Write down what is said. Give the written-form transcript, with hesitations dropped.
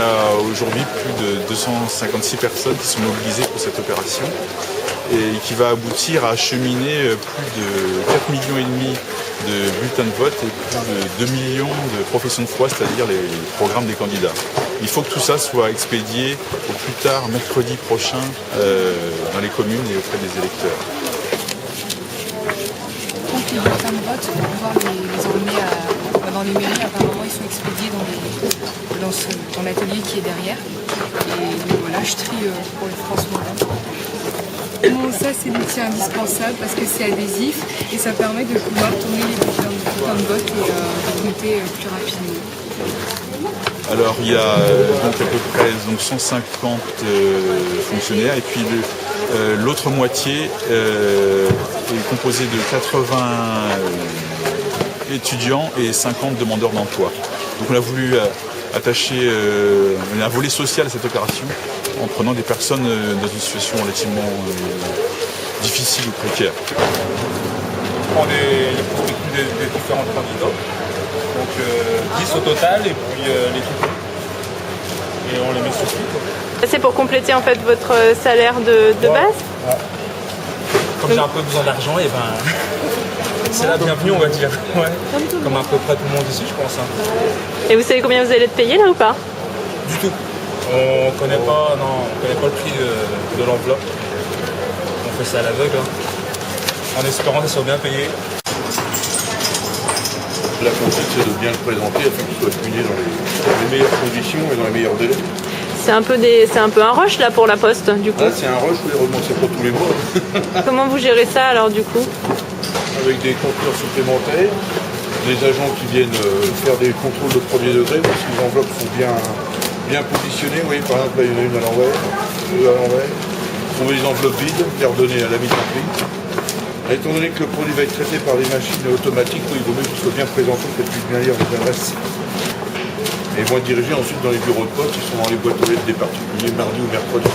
a aujourd'hui plus de 256 personnes qui sont mobilisées pour cette opération et qui va aboutir à acheminer plus de 4,5 millions de bulletins de vote et plus de 2 millions de professions de foi, c'est-à-dire les programmes des candidats. Il faut que tout ça soit expédié au plus tard mercredi prochain dans les communes et auprès des électeurs. Donc les bulletins de vote, pour pouvoir les emmener dans les mairies, apparemment ils sont expédiés dans l'atelier qui est derrière. Et donc voilà, je trie pour le France-Morin. Bon, ça c'est l'outil indispensable parce que c'est adhésif et ça permet de pouvoir tourner les bulletins de vote et de compter plus rapidement. Alors il y a donc à peu près 150 fonctionnaires et puis l'autre moitié est composée de 80 étudiants et 50 demandeurs d'emploi. Donc on a voulu attacher un volet social à cette opération en prenant des personnes dans une situation relativement difficile ou précaire. On prend les prospectus des différents candidats, donc 10 au total, et puis les trucs. Et on les met sur pied. C'est pour compléter en fait votre salaire de base. Ouais. Comme j'ai un peu besoin d'argent, et ben c'est la bienvenue, on va dire. Ouais. Comme à peu près tout le monde ici, je pense. Et vous savez combien vous allez être payé là ou pas? Du tout. On connaît pas le prix de l'enveloppe. On fait ça à l'aveugle, en espérant que ça soit bien payé. La consigne, c'est de bien le présenter afin qu'il soit examiné dans les meilleures conditions et dans les meilleurs délais. C'est un peu un rush là pour la poste du coup. Là, c'est un rush, vous les remontez pas tous les mois. Comment vous gérez ça alors du coup? Avec des contrôleurs supplémentaires, des agents qui viennent faire des contrôles de premier degré, parce que les enveloppes sont bien positionnées. Vous voyez, par exemple, là, il y en a une à l'envers, deux à l'envers. Trouver les enveloppes vides, les redonner à la mise en prise. Étant donné que le produit va être traité par des machines automatiques, il vaut mieux qu'il soit bien présenté, qu'elle puisse bien lire les adresses. Et ils vont être dirigés ensuite dans les bureaux de poste, qui sont dans les boîtes aux lettres des particuliers mardi ou mercredi.